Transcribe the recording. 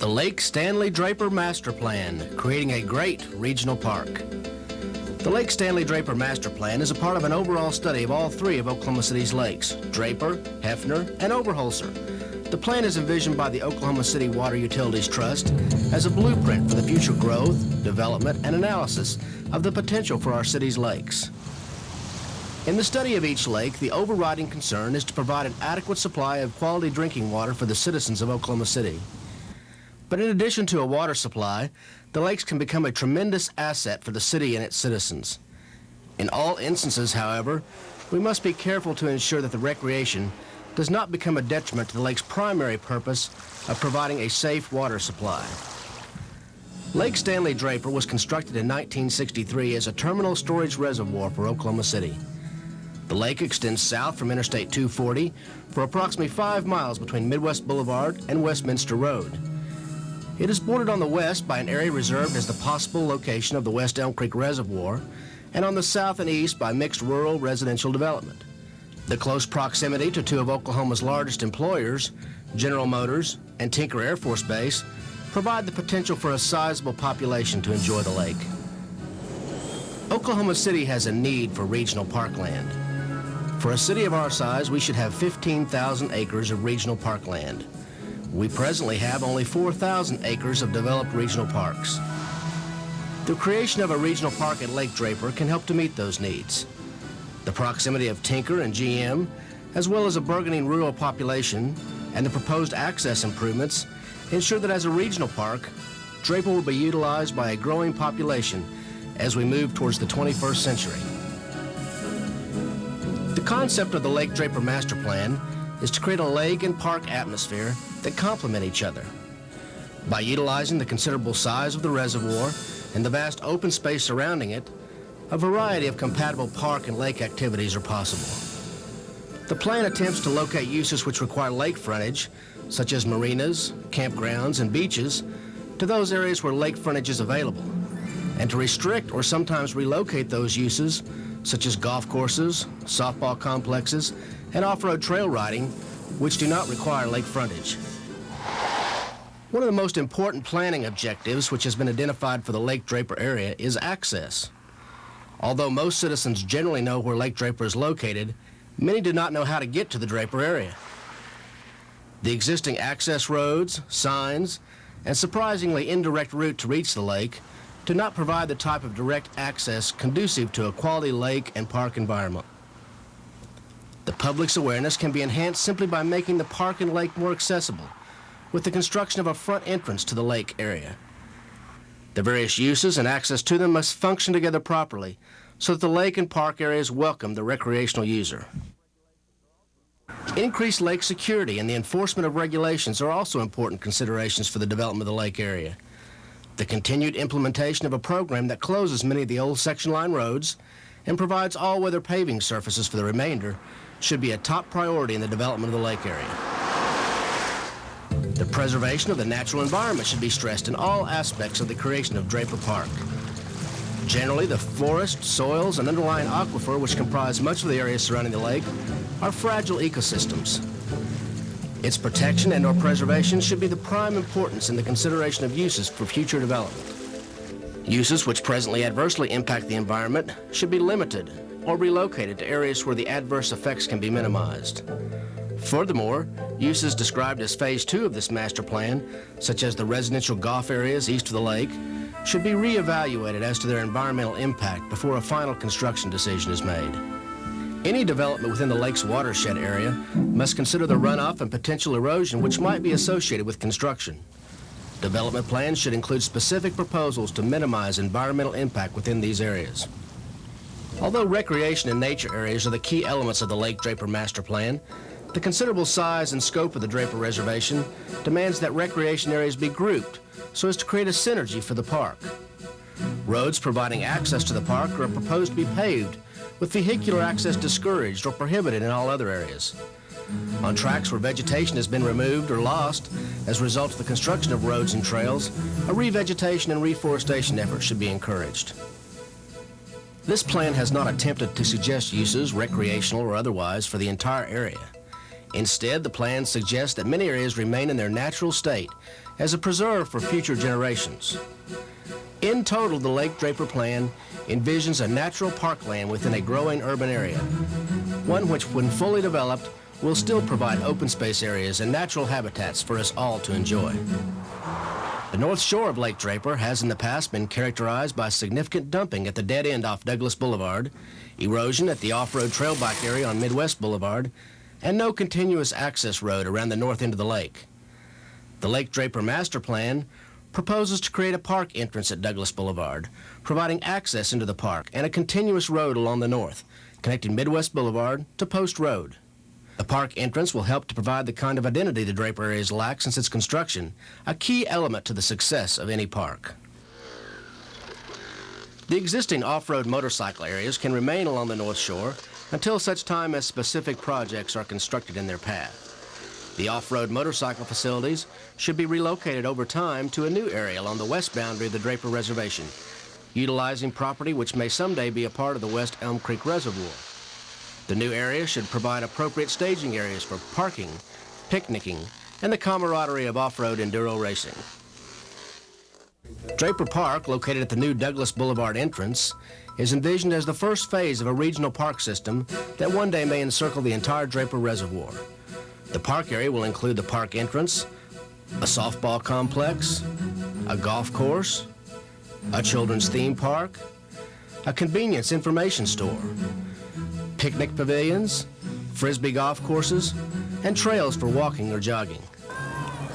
The Lake Stanley Draper Master Plan, creating a great regional park. The Lake Stanley Draper Master Plan is a part of an overall study of all three of Oklahoma City's lakes, Draper, Hefner, and Oberholser. The plan is envisioned by the Oklahoma City Water Utilities Trust as a blueprint for the future growth, development, and analysis of the potential for our city's lakes. In the study of each lake, the overriding concern is to provide an adequate supply of quality drinking water for the citizens of Oklahoma City. But in addition to a water supply, the lakes can become a tremendous asset for the city and its citizens. In all instances, however, we must be careful to ensure that the recreation does not become a detriment to the lake's primary purpose of providing a safe water supply. Lake Stanley Draper was constructed in 1963 as a terminal storage reservoir for Oklahoma City. The lake extends south from Interstate 240 for approximately 5 miles between Midwest Boulevard and Westminster Road. It is bordered on the west by an area reserved as the possible location of the West Elm Creek Reservoir, and on the south and east by mixed rural residential development. The close proximity to two of Oklahoma's largest employers, General Motors and Tinker Air Force Base, provide the potential for a sizable population to enjoy the lake. Oklahoma City has a need for regional parkland. For a city of our size, we should have 15,000 acres of regional parkland. We presently have only 4,000 acres of developed regional parks. The creation of a regional park at Lake Draper can help to meet those needs. The proximity of Tinker and GM, as well as a burgeoning rural population and the proposed access improvements, ensure that as a regional park, Draper will be utilized by a growing population as we move towards the 21st century. The concept of the Lake Draper Master Plan is to create a lake and park atmosphere that complement each other. By utilizing the considerable size of the reservoir and the vast open space surrounding it, a variety of compatible park and lake activities are possible. The plan attempts to locate uses which require lake frontage, such as marinas, campgrounds, and beaches, to those areas where lake frontage is available, and to restrict or sometimes relocate those uses, such as golf courses, softball complexes, and off-road trail riding, which do not require lake frontage. One of the most important planning objectives which has been identified for the Lake Draper area is access. Although most citizens generally know where Lake Draper is located, many do not know how to get to the Draper area. The existing access roads, signs, and surprisingly indirect route to reach the lake do not provide the type of direct access conducive to a quality lake and park environment. The public's awareness can be enhanced simply by making the park and lake more accessible with the construction of a front entrance to the lake area. The various uses and access to them must function together properly so that the lake and park areas welcome the recreational user. Increased lake security and the enforcement of regulations are also important considerations for the development of the lake area. The continued implementation of a program that closes many of the old section line roads and provides all-weather paving surfaces for the remainder should be a top priority in the development of the lake area. The preservation of the natural environment should be stressed in all aspects of the creation of Draper Park. Generally, the forest, soils, and underlying aquifer which comprise much of the area surrounding the lake are fragile ecosystems. Its protection and/or preservation should be the prime importance in the consideration of uses for future development. Uses which presently adversely impact the environment should be limited or relocated to areas where the adverse effects can be minimized. Furthermore, uses described as Phase 2 of this master plan, such as the residential golf areas east of the lake, should be reevaluated as to their environmental impact before a final construction decision is made. Any development within the lake's watershed area must consider the runoff and potential erosion which might be associated with construction. Development plans should include specific proposals to minimize environmental impact within these areas. Although recreation and nature areas are the key elements of the Lake Draper Master Plan, the considerable size and scope of the Draper Reservation demands that recreation areas be grouped so as to create a synergy for the park. Roads providing access to the park are proposed to be paved, with vehicular access discouraged or prohibited in all other areas. On tracks where vegetation has been removed or lost as a result of the construction of roads and trails, a revegetation and reforestation effort should be encouraged. This plan has not attempted to suggest uses, recreational or otherwise, for the entire area. Instead, the plan suggests that many areas remain in their natural state as a preserve for future generations. In total, the Lake Draper plan envisions a natural parkland within a growing urban area, one which, when fully developed, will still provide open space areas and natural habitats for us all to enjoy. The north shore of Lake Draper has in the past been characterized by significant dumping at the dead end off Douglas Boulevard, erosion at the off-road trail bike area on Midwest Boulevard, and no continuous access road around the north end of the lake. The Lake Draper Master Plan proposes to create a park entrance at Douglas Boulevard, providing access into the park and a continuous road along the north, connecting Midwest Boulevard to Post Road. The park entrance will help to provide the kind of identity the Draper areas lack since its construction, a key element to the success of any park. The existing off-road motorcycle areas can remain along the North Shore until such time as specific projects are constructed in their path. The off-road motorcycle facilities should be relocated over time to a new area along the west boundary of the Draper Reservation, utilizing property which may someday be a part of the West Elm Creek Reservoir. The new area should provide appropriate staging areas for parking, picnicking, and the camaraderie of off-road enduro racing. Draper Park, located at the new Douglas Boulevard entrance, is envisioned as the first phase of a regional park system that one day may encircle the entire Draper Reservoir. The park area will include the park entrance, a softball complex, a golf course, a children's theme park, a convenience information store, picnic pavilions, frisbee golf courses, and trails for walking or jogging.